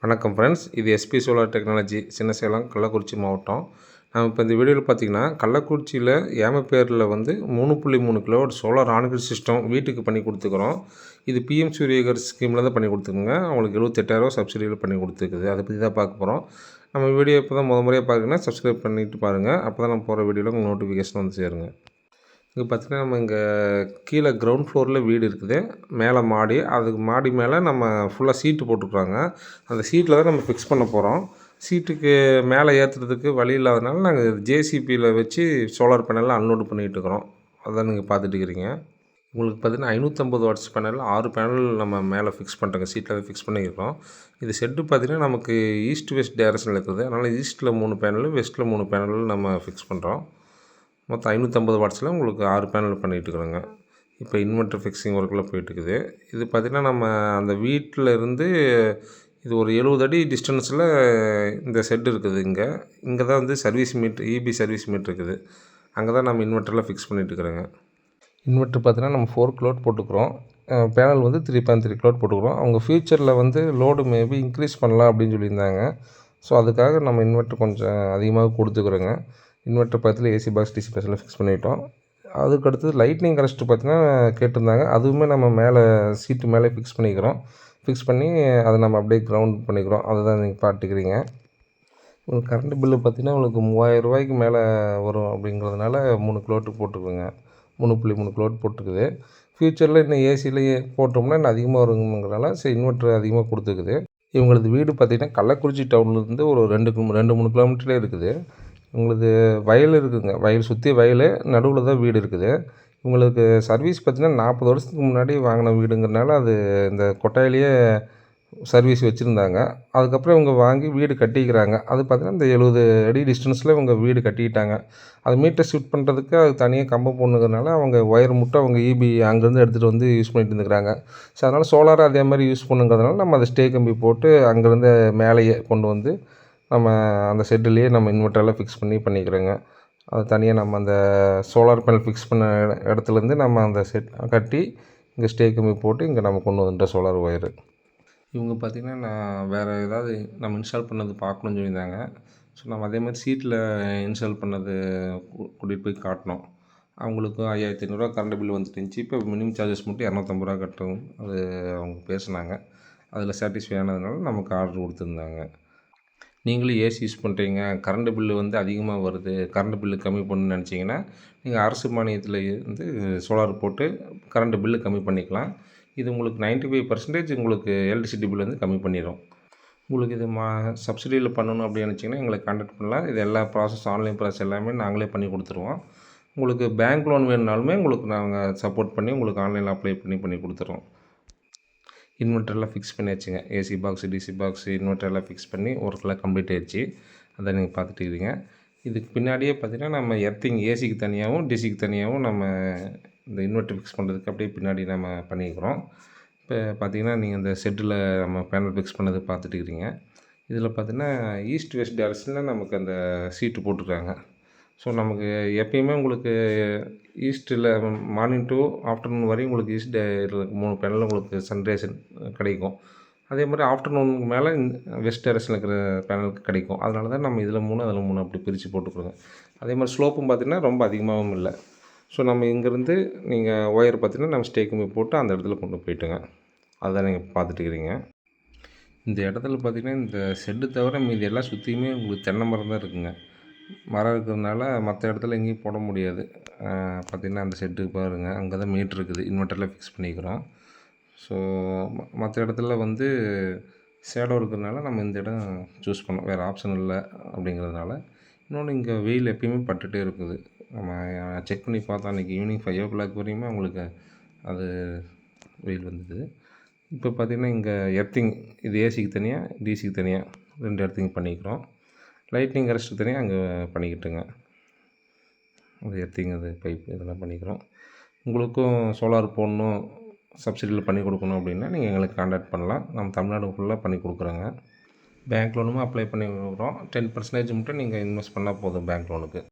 வணக்கம் ஃப்ரெண்ட்ஸ், இது SP solar technology Chinnasalem Kallakurichi மாவட்டம். நம்ம இப்போ இந்த வீடியோவில் பார்த்திங்கன்னா கள்ளக்குறிச்சியில் ஏமப்பேரில் வந்து 3.3 கிலோவாட் சோலார் ஆன்-கிரிட் சிஸ்டம் வீட்டுக்கு பண்ணி கொடுத்துக்கிறோம். இது பிஎம் சூரியகர் ஸ்கீமில் தான் பண்ணி கொடுத்துருங்க. அவங்களுக்கு 78,000 சப்சிடியில் பண்ணி கொடுத்துருக்குது. அதை பற்றி தான் பார்க்க போகிறோம். நம்ம வீடியோ இப்போ தான் முறையாக பார்க்குறீங்கன்னா சப்ஸ்கிரைப் பண்ணிவிட்டு பாருங்கள். அப்போ தான் நம்ம போகிற வீடியோவில் உங்களுக்கு நோட்டிஃபிகேஷன் வந்து சேருங்க. இங்கே பார்த்திங்கன்னா நம்ம இங்கே கீழே கிரவுண்ட் ஃப்ளோரில் வீடு இருக்குது, மேலே மாடி. அதுக்கு மாடி மேலே நம்ம ஃபுல்லாக சீட்டு போட்டுருக்குறாங்க. அந்த சீட்டில் தான் நம்ம ஃபிக்ஸ் பண்ண போகிறோம். சீட்டுக்கு மேலே ஏற்றுறதுக்கு வழி இல்லாதனால நாங்கள் ஜேசிபியில் வச்சு சோலார் பேனலில் அன்லோடு பண்ணிகிட்டு இருக்கிறோம். அதான் நீங்கள் பார்த்துட்டு இருக்கிறீங்க. உங்களுக்கு பார்த்திங்கன்னா 550 வாட்ஸ் பேனல் 6 பேனல் நம்ம மேலே ஃபிக்ஸ் பண்ணுறோங்க. சீட்டில் ஃபிக்ஸ் பண்ணியிருக்கோம். இது செட்டு பார்த்திங்கன்னா நமக்கு ஈஸ்ட் வெஸ்ட் டைரக்ஷனில் இருக்குது. அதனால் ஈஸ்ட்டில் 3 பேனல், வெஸ்ட்டில் 3 பேனல் நம்ம ஃபிக்ஸ் பண்ணுறோம். மொத்தம் 550 வாட்ஸில் உங்களுக்கு 6 பேனல் பண்ணிகிட்டு இருக்கிறோங்க. இப்போ இன்வெர்ட்டர் ஃபிக்ஸிங் ஒர்க்கில் போயிட்டுருக்குது. இது பார்த்திங்கன்னா நம்ம அந்த வீட்டில் இருந்து இது ஒரு 70 அடி டிஸ்டன்ஸில் இந்த செட் இருக்குது. இங்கே தான் வந்து service meter, EB service meter இருக்குது. அங்கே தான் நம்ம இன்வெர்ட்டரில் ஃபிக்ஸ் பண்ணிகிட்டு இருக்கிறோங்க. இன்வெர்ட்டர் பார்த்திங்கன்னா நம்ம 4 கிலோவாட் போட்டுக்கிறோம். பேனல் வந்து 3.3 கிலோவாட் போட்டுக்கிறோம். அவங்க ஃப்யூச்சரில் வந்து லோடு மேபி இன்க்ரீஸ் பண்ணலாம் அப்படின்னு சொல்லியிருந்தாங்க. ஸோ அதுக்காக நம்ம இன்வெர்ட்டர் கொஞ்சம் அதிகமாக கொடுத்துக்குறோங்க. இன்வெர்ட்டர் பக்கத்தில் ஏசி பாக்ஸ், டிசி பாக்ஸில் ஃபிக்ஸ் பண்ணிட்டோம். அதுக்கடுத்தது லைட்னிங் கனெக்ட் பார்த்திங்கன்னா கேட்டிருந்தாங்க. அதுவுமே நம்ம மேலே சீட்டு மேலே ஃபிக்ஸ் பண்ணிக்கிறோம். ஃபிக்ஸ் பண்ணி அதை நம்ம அப்படியே கிரவுண்ட் பண்ணிக்கிறோம். அதை தான் நீங்கள் பார்த்துக்கிறீங்க. உங்களுக்கு கரண்ட் பில்லு பார்த்திங்கன்னா உங்களுக்கு 3000 ரூபாய்க்கு மேலே வரும். அப்படிங்கிறதுனால 3 கிலோவாட்டுக்கு போட்டுக்குங்க. 3.3 கிலோவாட் போட்டுக்குது. ஃப்யூச்சரில் இன்னும் ஏசிலேயே போட்டோம்னா இன்னும் அதிகமாக வருங்கிறதுனால சரி இன்வெர்ட்டர் அதிகமாக கொடுத்துக்குது. இவங்களது வீடு பார்த்திங்கன்னா கள்ளக்குறிச்சி டவுன்லேருந்து ஒரு 2-3 கிலோமீட்டர்லேயே இருக்குது. உங்களுக்கு வயல் இருக்குதுங்க. வயல் சுற்றி வயல், நடுவில் தான் வீடு இருக்குது. உங்களுக்கு சர்வீஸ் பார்த்திங்கன்னா 40 வருஷத்துக்கு முன்னாடி வாங்கின வீடுங்கிறனால அது இந்த கொட்டாயிலேயே சர்வீஸ் வச்சுருந்தாங்க. அதுக்கப்புறம் இவங்க வாங்கி வீடு கட்டிக்கிறாங்க. அது பார்த்திங்கன்னா இந்த 70 அடி டிஸ்டன்ஸில் இவங்க வீடு கட்டிக்கிட்டாங்க. அது மீட்டர் ஷிஃப்ட் பண்ணுறதுக்கு அது தனியாக கம்பம் போடணுங்கிறதுனால அவங்க ஒயர் மட்டும் அவங்க இபி அங்கேருந்து எடுத்துகிட்டு வந்து யூஸ் பண்ணிட்டு இருந்துக்கிறாங்க. ஸோ அதனால் சோலாரை அதே மாதிரி யூஸ் பண்ணுங்கிறதுனால நம்ம அதை ஸ்டே கம்பி போட்டு அங்கேருந்து மேலேயே கொண்டு வந்து நம்ம அந்த செட்டுலேயே நம்ம இன்வெர்ட்டரெல்லாம் ஃபிக்ஸ் பண்ணிக்கிறோங்க. அது தனியாக நம்ம அந்த சோலார் பேனல் ஃபிக்ஸ் பண்ண இடத்துலேருந்து நம்ம அந்த செட் கட்டி இங்கே ஸ்டே கம்பி போட்டு இங்கே நம்ம கொண்டு வந்துட்டோம் சோலார் ஒயரு. இவங்க பார்த்திங்கன்னா நான் வேறு ஏதாவது நம்ம இன்ஸ்டால் பண்ணது பார்க்கணுன்னு சொல்லியிருந்தாங்க. ஸோ நம்ம அதே மாதிரி சீட்டில் இன்ஸ்டால் பண்ணது கூட்டிகிட்டு போய் காட்டினோம். அவங்களுக்கு 5500 கரண்ட் பில் வந்துட்டு இருந்துச்சு. இப்போ மினிமம் சார்ஜஸ் மட்டும் 250 ரூபா கட்டணும். அது அவங்க பேசுனாங்க. அதில் சாட்டிஸ்ஃபை ஆனதுனால நமக்கு ஆர்டர் கொடுத்துருந்தாங்க. நீங்களும் ஏசி யூஸ் பண்ணுறீங்க, கரண்ட் பில்லு வந்து அதிகமாக வருது, கரண்ட் பில்லு கம்மி பண்ணணும்னு நினச்சிங்கன்னா நீங்கள் அரசு மானியத்தில் வந்து சோலார் போட்டு கரண்ட் பில்லு கம்மி பண்ணிக்கலாம். இது உங்களுக்கு 95% உங்களுக்கு எலக்ட்ரிசிட்டி பில் வந்து கம்மி பண்ணிடும். உங்களுக்கு இது சப்சிடியில் பண்ணணும் அப்படின்னு நினச்சிங்கன்னா எங்களை கான்டாக்ட் பண்ணலாம். இது எல்லா ப்ராசஸ், ஆன்லைன் ப்ராசஸ் எல்லாமே நாங்களே பண்ணி கொடுத்துருவோம். உங்களுக்கு பேங்க் லோன் வேணுனாலுமே உங்களுக்கு நாங்கள் சப்போர்ட் பண்ணி உங்களுக்கு ஆன்லைனில் அப்ளை பண்ணி கொடுத்துருவோம். இன்வெர்ட்டர்லாம் ஃபிக்ஸ் பண்ணியாச்சுங்க. ஏசி பாக்ஸு, டிசி பாக்ஸு, இன்வெர்ட்டர்லாம் ஃபிக்ஸ் பண்ணி ஒர்க்கெலாம் கம்ப்ளீட் ஆகிடுச்சு. அதை நீங்கள் பார்த்துட்டு இருக்கீங்க. இதுக்கு பின்னாடியே பார்த்திங்கன்னா நம்ம எர்த்திங் ஏசிக்கு தனியாகவும், டிசிக்கு தனியாகவும் நம்ம இந்த இன்வெர்ட்டர் ஃபிக்ஸ் பண்ணுறதுக்கு அப்படியே பின்னாடி நம்ம பண்ணிக்கிறோம். இப்போ பார்த்திங்கன்னா நீங்கள் இந்த செட்டில் நம்ம பேனல் ஃபிக்ஸ் பண்ணது பார்த்துட்டு இருக்கிறீங்க. இதில் பார்த்திங்கன்னா ஈஸ்ட் வெஸ்ட் டைரக்ஷனில் நமக்கு அந்த சீட்டு போட்டிருக்காங்க. ஸோ நமக்கு எப்பயுமே உங்களுக்கு ஈஸ்ட்டில் மார்னிங் டு ஆஃப்டர்நூன் வரையும் உங்களுக்கு ஈஸ்ட் 3 பேனலில் உங்களுக்கு சன்ரைஸ் கிடைக்கும். அதே மாதிரி ஆஃப்டர்நூனுக்கு மேலே வெஸ்ட் டைரக்ஷனில் இருக்கிற பேனலுக்கு கிடைக்கும். அதனால தான் நம்ம இதில் 3 அதில் 3 அப்படி பிரித்து போட்டுக்கிறோங்க. அதே மாதிரி ஸ்லோப்பும் பார்த்திங்கன்னா ரொம்ப அதிகமாகவும் இல்லை. ஸோ நம்ம இங்கேருந்து நீங்கள் ஒயர் பார்த்திங்கன்னா நம்ம ஸ்டே கம்பி போட்டு அந்த இடத்துல கொண்டு போயிட்டுங்க. அதுதான் நீங்கள் பார்த்துட்டு இருக்கிறீங்க. இந்த இடத்துல பார்த்திங்கன்னா இந்த செட்டு தவிர மீதி எல்லாம் சுற்றியுமே உங்களுக்கு தென்னை மரம் தான் இருக்குதுங்க. மரம் இருக்கிறதுனால மற்ற இடத்துல எங்கேயும் போட முடியாது. பார்த்திங்கன்னா அந்த செட்டுக்கு பாருங்கள், அங்கே தான் மீட்ரு இருக்குது. இன்வெர்ட்டரில் ஃபிக்ஸ் பண்ணிக்கிறோம். ஸோ மற்ற இடத்துல வந்து ஷேடோ இருக்கிறதுனால நம்ம இந்த இடம் சூஸ் பண்ணோம். வேறு ஆப்ஷன் இல்லை அப்படிங்கிறதுனால. இன்னொன்று இங்கே வெயில் எப்பயுமே பட்டுகிட்டே இருக்குது. நம்ம செக் பண்ணி பார்த்தோம் அன்றைக்கி ஈவினிங் 5 o'clock வரையுமே அவங்களுக்கு அது வெயில் வந்தது. இப்போ பார்த்திங்கன்னா இங்கே எர்த்திங், இது ஏசிக்கு தனியாக, டிசிக்கு தனியாக 2 எர்த்திங் பண்ணிக்கிறோம். லைட்னிங் கரெஸ்ட்டு தனியாக அங்கே பண்ணிக்கிட்டுங்க. அது எர்த்திங், அது பைப் இதெல்லாம் பண்ணிக்கிறோம். உங்களுக்கும் சோலார் போடணும், சப்சிடியில் பண்ணி கொடுக்கணும் அப்படின்னா நீங்கள் எங்களுக்கு கான்டாக்ட் பண்ணலாம். நம்ம தமிழ்நாடு ஃபுல்லாக பண்ணி கொடுக்குறோங்க. பேங்க் லோனுமே அப்ளை பண்ணி கொடுக்குறோம். 10% மட்டும் நீங்கள் இன்வெஸ்ட் பண்ணால் போதும் பேங்க் லோனுக்கு.